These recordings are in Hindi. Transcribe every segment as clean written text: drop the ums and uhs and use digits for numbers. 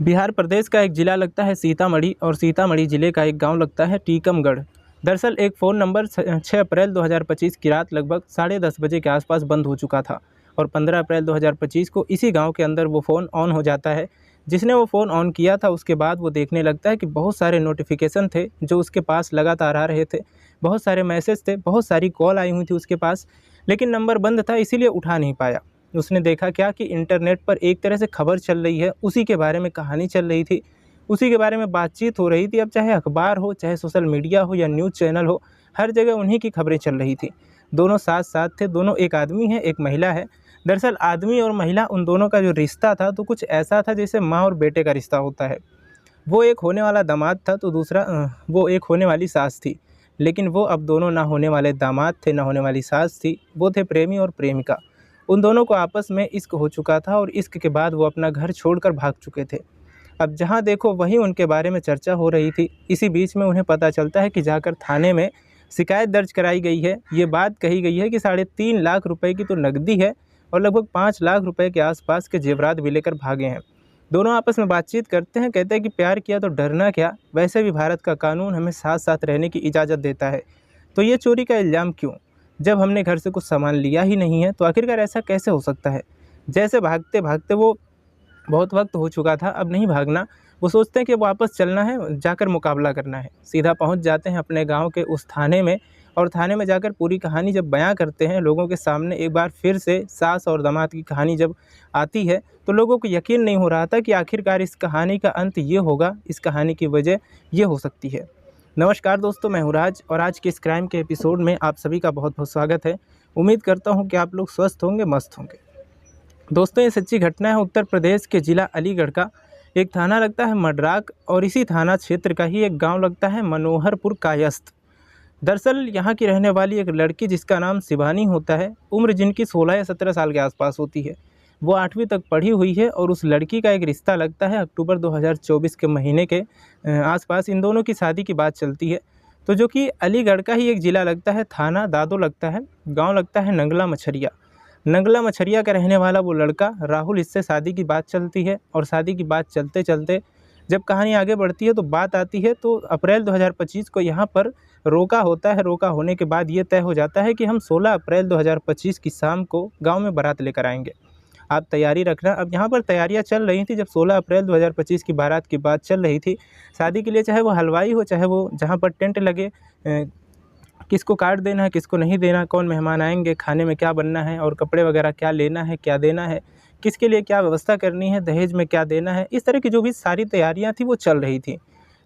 बिहार प्रदेश का एक ज़िला लगता है सीतामढ़ी और सीतामढ़ी ज़िले का एक गांव लगता है टीकमगढ़। दरअसल एक फ़ोन नंबर 6 अप्रैल 2025 की रात लगभग 10:30 बजे के आसपास बंद हो चुका था और 15 अप्रैल 2025 को इसी गांव के अंदर वो फ़ोन ऑन हो जाता है। जिसने वो फ़ोन ऑन किया था उसके बाद वो देखने लगता है कि बहुत सारे नोटिफिकेशन थे जो उसके पास लगातार आ रहे थे, बहुत सारे मैसेज थे, बहुत सारी कॉल आई हुई थी उसके पास, लेकिन नंबर बंद था इसीलिए उठा नहीं पाया। उसने देखा क्या कि इंटरनेट पर एक तरह से खबर चल रही है, उसी के बारे में कहानी चल रही थी, उसी के बारे में बातचीत हो रही थी। अब चाहे अखबार हो, चाहे सोशल मीडिया हो या न्यूज़ चैनल हो, हर जगह उन्हीं की खबरें चल रही थी। दोनों साथ-साथ थे, दोनों एक आदमी है, एक महिला है। दरअसल आदमी और महिला उन दोनों का जो रिश्ता था तो कुछ ऐसा था जैसे माँ और बेटे का रिश्ता होता है। वो एक होने वाला दामाद था तो दूसरा वो एक होने वाली सास थी। लेकिन वो अब दोनों ना होने वाले दामाद थे, ना होने वाली सास थी, वो थे प्रेमी और प्रेमिका। उन दोनों को आपस में इश्क हो चुका था और इश्क के बाद वो अपना घर छोड़कर भाग चुके थे। अब जहाँ देखो वहीं उनके बारे में चर्चा हो रही थी। इसी बीच में उन्हें पता चलता है कि जाकर थाने में शिकायत दर्ज कराई गई है। ये बात कही गई है कि 3.5 लाख रुपए की तो नकदी है और लगभग 5 लाख रुपए के आसपास के जेवरात भी लेकर भागे हैं। दोनों आपस में बातचीत करते हैं, कहते हैं कि प्यार किया तो डरना क्या, वैसे भी भारत का कानून हमें साथ साथ रहने की इजाज़त देता है, तो ये चोरी का इल्ज़ाम क्यों? जब हमने घर से कुछ सामान लिया ही नहीं है तो आखिरकार ऐसा कैसे हो सकता है? जैसे भागते भागते वो बहुत वक्त हो चुका था, अब नहीं भागना। वो सोचते हैं कि वापस चलना है, जाकर मुकाबला करना है। सीधा पहुंच जाते हैं अपने गांव के उस थाने में और थाने में जाकर पूरी कहानी जब बयां करते हैं लोगों के सामने, एक बार फिर से सास और दामाद की कहानी जब आती है तो लोगों को यकीन नहीं हो रहा था कि आखिरकार इस कहानी का अंत ये होगा, इस कहानी की वजह ये हो सकती है। नमस्कार दोस्तों, मैं हूँ राज और आज के इस क्राइम के एपिसोड में आप सभी का बहुत बहुत स्वागत है। उम्मीद करता हूँ कि आप लोग स्वस्थ होंगे, मस्त होंगे। दोस्तों, ये सच्ची घटना है उत्तर प्रदेश के ज़िला अलीगढ़ का। एक थाना लगता है मडराक और इसी थाना क्षेत्र का ही एक गांव लगता है मनोहरपुर कायस्थ। दरअसल यहाँ की रहने वाली एक लड़की जिसका नाम शिवानी होता है, उम्र जिनकी 16 या 17 साल के आसपास होती है, वो 8वीं तक पढ़ी हुई है और उस लड़की का एक रिश्ता लगता है अक्टूबर 2024 के महीने के आसपास इन दोनों की शादी की बात चलती है। तो जो कि अलीगढ़ का ही एक ज़िला लगता है, थाना दादो लगता है, गाँव लगता है नंगला मछरिया। नंगला मछरिया का रहने वाला वो लड़का राहुल, इससे शादी की बात चलती है और शादी की बात चलते चलते जब कहानी आगे बढ़ती है तो बात आती है तो अप्रैल 2025 को यहाँ पर रोका होता है। रोका होने के बाद ये तय हो जाता है कि हम 16 अप्रैल 2025 की शाम को गांव में बारात लेकर आएंगे, आप तैयारी रखना। अब यहाँ पर तैयारियाँ चल रही थी जब 16 अप्रैल 2025 की बारात की बात चल रही थी शादी के लिए, चाहे वो हलवाई हो, चाहे वो जहाँ पर टेंट लगे, किसको कार्ड देना है, किसको नहीं देना, कौन मेहमान आएंगे, खाने में क्या बनना है और कपड़े वगैरह क्या लेना है, क्या देना है, किसके लिए क्या व्यवस्था करनी है, दहेज में क्या देना है, इस तरह की जो भी सारी तैयारियां थी वो चल रही थी।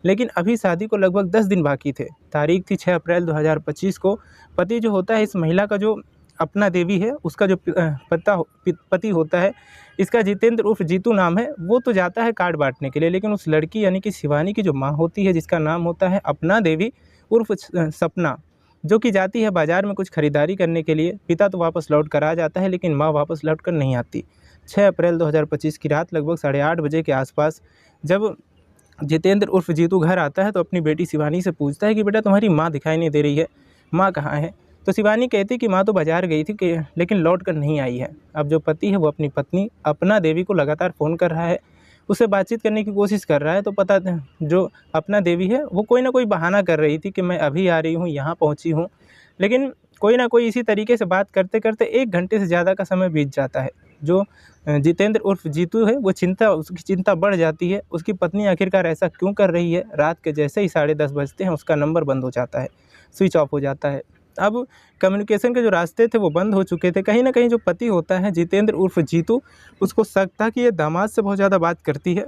लेकिन अभी शादी को लगभग 10 दिन बाकी थे। तारीख थी 6 अप्रैल 2025 को। पति जो होता है इस महिला का, जो अपना देवी है, उसका जो पति होता है, इसका जितेंद्र उर्फ जीतू नाम है, वो तो जाता है कार्ड बांटने के लिए। लेकिन उस लड़की यानी कि शिवानी की जो माँ होती है, जिसका नाम होता है अपना देवी उर्फ सपना, जो कि जाती है बाज़ार में कुछ खरीदारी करने के लिए। पिता तो वापस लौट कर आ जाता है लेकिन माँ वापस लौट कर नहीं आती। 6 अप्रैल 2025 की रात लगभग 8:30 बजे के आसपास जब जितेंद्र उर्फ जीतू घर आता है तो अपनी बेटी शिवानी से पूछता है कि बेटा तुम्हारी माँ दिखाई नहीं दे रही है, माँ कहाँ है? तो शिवानी कहती कि माँ तो बाज़ार गई थी कि लेकिन लौट कर नहीं आई है। अब जो पति है वो अपनी पत्नी अपना देवी को लगातार फ़ोन कर रहा है, उससे बातचीत करने की कोशिश कर रहा है। तो पता जो अपना देवी है वो कोई ना कोई बहाना कर रही थी कि मैं अभी आ रही हूँ, यहाँ पहुँची हूँ। लेकिन कोई ना कोई इसी तरीके से बात करते करते 1 घंटे से ज़्यादा का समय बीत जाता है। जो जितेंद्र उर्फ जीतू है वो उसकी चिंता बढ़ जाती है। उसकी पत्नी आखिरकार ऐसा क्यों कर रही है? रात के जैसे ही 10:30 बजते हैं उसका नंबर बंद हो जाता है, स्विच ऑफ हो जाता है। अब कम्युनिकेशन के जो रास्ते थे वो बंद हो चुके थे। कहीं न कहीं जो पति होता है जितेंद्र उर्फ जीतू, उसको शक था कि ये दामाद से बहुत ज़्यादा बात करती है।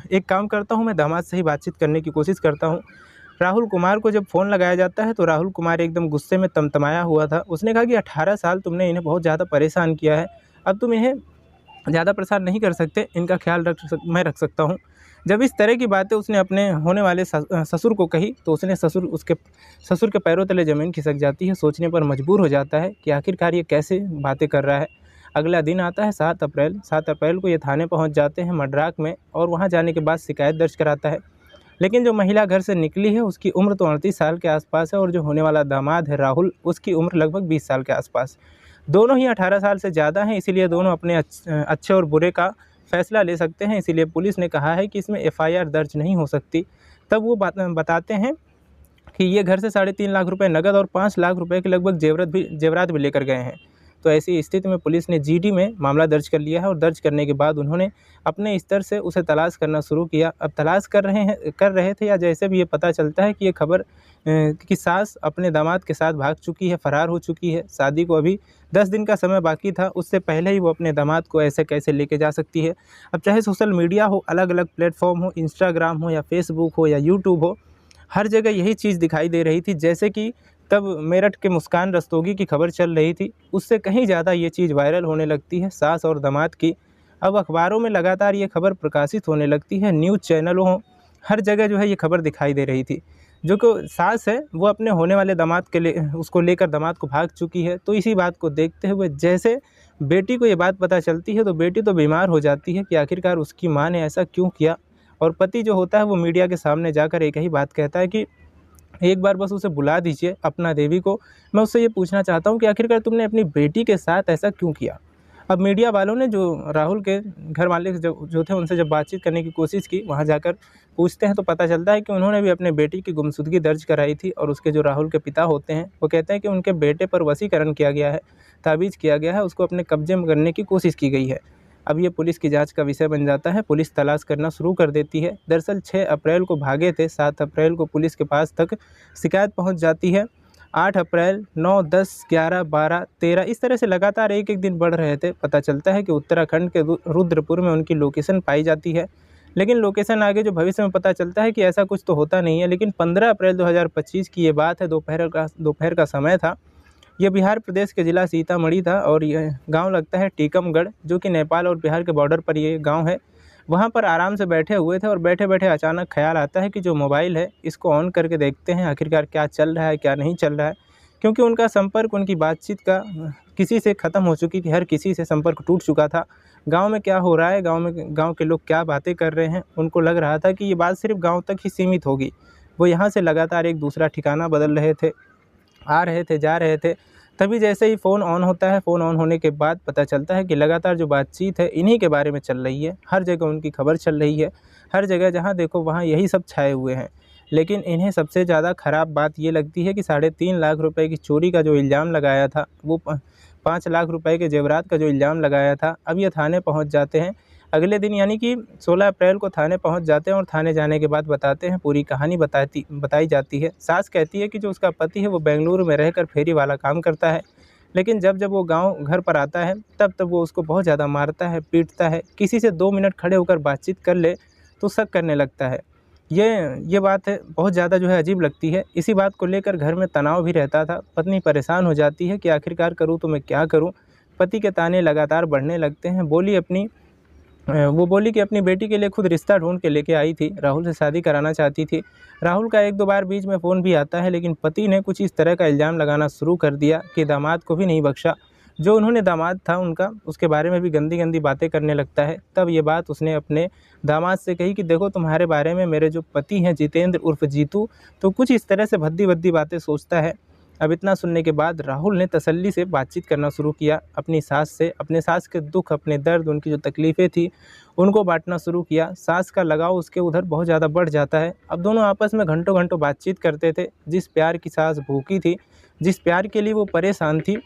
एक काम करता हूँ, मैं दामाद से ही बातचीत करने की कोशिश करता हूँ। राहुल कुमार को जब फ़ोन लगाया जाता है तो राहुल कुमार एकदम गुस्से में तमतमाया हुआ था। उसने कहा कि 18 साल तुमने इन्हें बहुत ज़्यादा परेशान किया है, अब तुम इन्हें ज़्यादा परेशान नहीं कर सकते, इनका ख्याल मैं रख सकता हूँ। जब इस तरह की बातें उसने अपने होने वाले ससुर को कही तो उसके ससुर के पैरों तले ज़मीन खिसक जाती है। सोचने पर मजबूर हो जाता है कि आखिरकार ये कैसे बातें कर रहा है। अगला दिन आता है 7 अप्रैल। 7 अप्रैल को ये थाने पहुँच जाते हैं मडराक में और वहाँ जाने के बाद शिकायत दर्ज कराता है। लेकिन जो महिला घर से निकली है उसकी उम्र तो 38 साल के आसपास है और जो होने वाला दामाद है राहुल, उसकी उम्र लगभग 20 साल के आसपास। दोनों ही 18 साल से ज़्यादा हैं, इसीलिए दोनों अपने अच्छे और बुरे का फैसला ले सकते हैं, इसीलिए पुलिस ने कहा है कि इसमें एफआईआर दर्ज नहीं हो सकती। तब वो बताते हैं कि ये घर से 3.5 लाख रुपए नकद और 5 लाख रुपए के लगभग जेवरात भी लेकर गए हैं। तो ऐसी स्थिति में पुलिस ने जीडी में मामला दर्ज कर लिया है और दर्ज करने के बाद उन्होंने अपने स्तर से उसे तलाश करना शुरू किया। अब तलाश कर रहे थे या जैसे भी ये पता चलता है कि ये खबर कि सास अपने दामाद के साथ भाग चुकी है, फरार हो चुकी है। शादी को अभी 10 दिन का समय बाकी था, उससे पहले ही वो अपने दामाद को ऐसे कैसे लेके जा सकती है। अब चाहे सोशल मीडिया हो, अलग-अलग प्लेटफ़ॉर्म हो, इंस्टाग्राम हो या फ़ेसबुक हो या यूट्यूब हो, हर जगह यही चीज़ दिखाई दे रही थी। जैसे कि तब मेरठ के मुस्कान रस्तोगी की खबर चल रही थी, उससे कहीं ज़्यादा ये चीज़ वायरल होने लगती है सास और दामाद की। अब अखबारों में लगातार ये खबर प्रकाशित होने लगती है, न्यूज़ चैनलों हों, हर जगह जो है ये खबर दिखाई दे रही थी। जो कि सास है वो अपने होने वाले दामाद के लिए उसको लेकर दामाद को भाग चुकी है। तो इसी बात को देखते हुए जैसे बेटी को ये बात पता चलती है तो बेटी तो बीमार हो जाती है कि आखिरकार उसकी माँ ने ऐसा क्यों किया। और पति जो होता है वो मीडिया के सामने जाकर एक ही बात कहता है कि एक बार बस उसे बुला दीजिए, अपना देवी को। मैं उससे ये पूछना चाहता हूँ कि आखिरकार तुमने अपनी बेटी के साथ ऐसा क्यों किया? अब मीडिया वालों ने जो राहुल के घर वाले जो थे उनसे जब बातचीत करने की कोशिश की, वहाँ जाकर पूछते हैं तो पता चलता है कि उन्होंने भी अपने बेटी की गुमशुदगी दर्ज कराई थी। और उसके जो राहुल के पिता होते हैं वो कहते हैं कि उनके बेटे पर वशीकरण किया गया है, ताबीज़ किया गया है, उसको अपने कब्जे में करने की कोशिश की गई है। अब ये पुलिस की जांच का विषय बन जाता है। पुलिस तलाश करना शुरू कर देती है। दरअसल 6 अप्रैल को भागे थे, 7 अप्रैल को पुलिस के पास तक शिकायत पहुंच जाती है। 8 अप्रैल, 9, 10, 11, 12, 13 इस तरह से लगातार एक-एक दिन बढ़ रहे थे। पता चलता है कि उत्तराखंड के रुद्रपुर में उनकी लोकेशन पाई जाती है। लेकिन लोकेशन आगे जो भविष्य में पता चलता है कि ऐसा कुछ तो होता नहीं है। लेकिन 15 अप्रैल 2025 की ये बात है, दोपहर का समय था। ये बिहार प्रदेश के ज़िला सीतामढ़ी था और यह गांव लगता है टीकमगढ़, जो कि नेपाल और बिहार के बॉर्डर पर ये गांव है। वहां पर आराम से बैठे हुए थे और बैठे-बैठे अचानक ख्याल आता है कि जो मोबाइल है इसको ऑन करके देखते हैं आखिरकार क्या चल रहा है, क्या नहीं चल रहा है। क्योंकि उनका संपर्क, उनकी बातचीत का किसी से ख़त्म हो चुकी थी, हर किसी से संपर्क टूट चुका था। गाँव में क्या हो रहा है, गाँव के लोग क्या बातें कर रहे हैं, उनको लग रहा था कि ये बात सिर्फ गाँव तक ही सीमित होगी। वो यहाँ से लगातार एक दूसरा ठिकाना बदल रहे थे, आ रहे थे, जा रहे थे। तभी जैसे ही फ़ोन ऑन होता है, फ़ोन ऑन होने के बाद पता चलता है कि लगातार जो बातचीत है इन्हीं के बारे में चल रही है। हर जगह उनकी खबर चल रही है, हर जगह जहाँ देखो वहाँ यही सब छाए हुए हैं। लेकिन इन्हें सबसे ज़्यादा ख़राब बात ये लगती है कि 3.5 लाख रुपए की चोरी का जो इल्ज़ाम लगाया था, वो 5 लाख रुपए के जेवरात का जो इल्ज़ाम लगाया था, अब ये थाने पहुँच जाते हैं। अगले दिन यानी कि 16 अप्रैल को थाने पहुंच जाते हैं और थाने जाने के बाद बताते हैं, पूरी कहानी बताई जाती है। सास कहती है कि जो उसका पति है वो बेंगलुरु में रहकर फेरी वाला काम करता है। लेकिन जब वो गाँव घर पर आता है तब वो उसको बहुत ज़्यादा मारता है, पीटता है। किसी से 2 मिनट खड़े होकर बातचीत कर ले तो शक करने लगता है। ये बात है बहुत ज़्यादा जो है अजीब लगती है। इसी बात को लेकर घर में तनाव भी रहता था। पत्नी परेशान हो जाती है कि आखिरकार करूँ तो मैं क्या करूँ? पति के ताने लगातार बढ़ने लगते हैं। वो बोली कि अपनी बेटी के लिए खुद रिश्ता ढूंढ के लेके आई थी, राहुल से शादी कराना चाहती थी। राहुल का 1-2 बार बीच में फ़ोन भी आता है, लेकिन पति ने कुछ इस तरह का इल्ज़ाम लगाना शुरू कर दिया कि दामाद को भी नहीं बख्शा। जो उन्होंने दामाद था उनका, उसके बारे में भी गंदी-गंदी बातें करने लगता है। तब ये बात उसने अपने दामाद से कही कि देखो, तुम्हारे बारे में मेरे जो पति हैं जितेंद्र उर्फ़ जीतू, तो कुछ इस तरह से भद्दी-भद्दी बातें सोचता है। अब इतना सुनने के बाद राहुल ने तसल्ली से बातचीत करना शुरू किया अपनी सास से। अपने सास के दुख, अपने दर्द, उनकी जो तकलीफ़ें थी उनको बाँटना शुरू किया। सास का लगाव उसके उधर बहुत ज़्यादा बढ़ जाता है। अब दोनों आपस में घंटों-घंटों बातचीत करते थे। जिस प्यार की सास भूखी थी, जिस प्यार के लिए वो परेशान थी,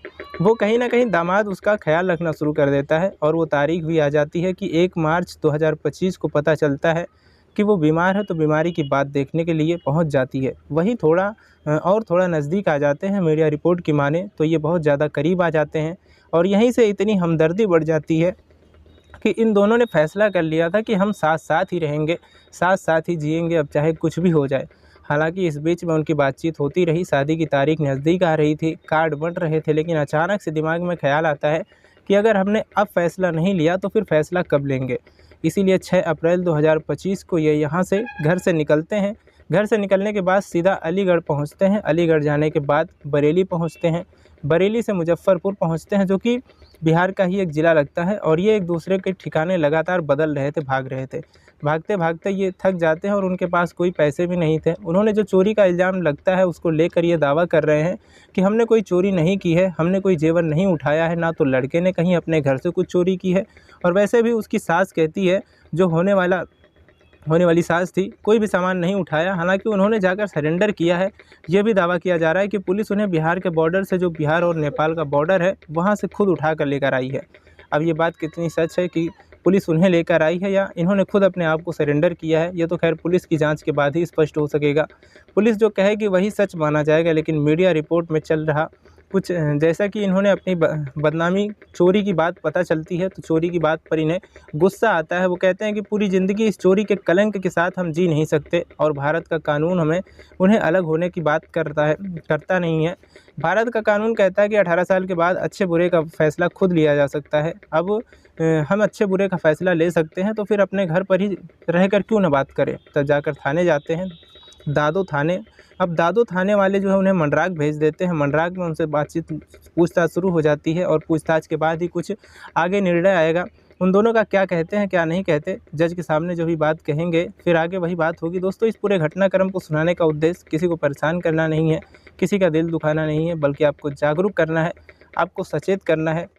वो कहीं न कहीं दामाद उसका ख़्याल रखना शुरू कर देता है। और वो तारीख भी आ जाती है कि 1 मार्च 2025 को पता चलता है कि वो बीमार है, तो बीमारी की बात देखने के लिए पहुंच जाती है। वहीं थोड़ा नज़दीक आ जाते हैं, मीडिया रिपोर्ट की माने तो ये बहुत ज़्यादा करीब आ जाते हैं। और यहीं से इतनी हमदर्दी बढ़ जाती है कि इन दोनों ने फैसला कर लिया था कि हम साथ-साथ ही रहेंगे, साथ-साथ ही जिएँगे, अब चाहे कुछ भी हो जाए। हालाँकि इस बीच में उनकी बातचीत होती रही, शादी की तारीख नज़दीक आ रही थी, कार्ड बँट रहे थे, लेकिन अचानक से दिमाग में ख़्याल आता है कि अगर हमने अब फ़ैसला नहीं लिया तो फिर फ़ैसला कब लेंगे? इसीलिए 6 अप्रैल 2025 को ये यहाँ से घर से निकलते हैं। घर से निकलने के बाद सीधा अलीगढ़ पहुँचते हैं। अलीगढ़ जाने के बाद बरेली पहुँचते हैं। बरेली से मुजफ्फरपुर पहुंचते हैं, जो कि बिहार का ही एक ज़िला लगता है। और ये एक दूसरे के ठिकाने लगातार बदल रहे थे, भाग रहे थे। भागते भागते ये थक जाते हैं और उनके पास कोई पैसे भी नहीं थे। उन्होंने जो चोरी का इल्ज़ाम लगता है उसको लेकर ये दावा कर रहे हैं कि हमने कोई चोरी नहीं की है, हमने कोई जेवर नहीं उठाया है, ना तो लड़के ने कहीं अपने घर से कुछ चोरी की है। और वैसे भी उसकी सास कहती है, जो होने वाली सास थी, कोई भी सामान नहीं उठाया। हालांकि उन्होंने जाकर सरेंडर किया है। ये भी दावा किया जा रहा है कि पुलिस उन्हें बिहार के बॉर्डर से, जो बिहार और नेपाल का बॉर्डर है, वहाँ से खुद उठा कर लेकर आई है। अब ये बात कितनी सच है कि पुलिस उन्हें लेकर आई है या इन्होंने खुद अपने आप को सरेंडर किया है, ये तो खैर पुलिस की जांच के बाद ही स्पष्ट हो सकेगा। पुलिस जो कहेगी वही सच माना जाएगा, लेकिन मीडिया रिपोर्ट में चल रहा कुछ जैसा कि इन्होंने अपनी बदनामी, चोरी की बात पता चलती है तो चोरी की बात पर इन्हें गुस्सा आता है। वो कहते हैं कि पूरी ज़िंदगी इस चोरी के कलंक के साथ हम जी नहीं सकते और भारत का कानून उन्हें अलग होने की बात करता नहीं है। भारत का कानून कहता है कि 18 साल के बाद अच्छे बुरे का फ़ैसला खुद लिया जा सकता है। अब हम अच्छे बुरे का फ़ैसला ले सकते हैं तो फिर अपने घर पर ही रहकर क्यों ना बात करें। तब जाकर थाने जाते हैं, दादो थाने। अब दादो थाने वाले जो है उन्हें मंडराक भेज देते हैं। मंडराक में उनसे बातचीत, पूछताछ शुरू हो जाती है और पूछताछ के बाद ही कुछ आगे निर्णय आएगा। उन दोनों का क्या कहते हैं क्या नहीं कहते, जज के सामने जो भी बात कहेंगे फिर आगे वही बात होगी। दोस्तों, इस पूरे घटनाक्रम को सुनाने का उद्देश्य किसी को परेशान करना नहीं है, किसी का दिल दुखाना नहीं है, बल्कि आपको जागरूक करना है, आपको सचेत करना है।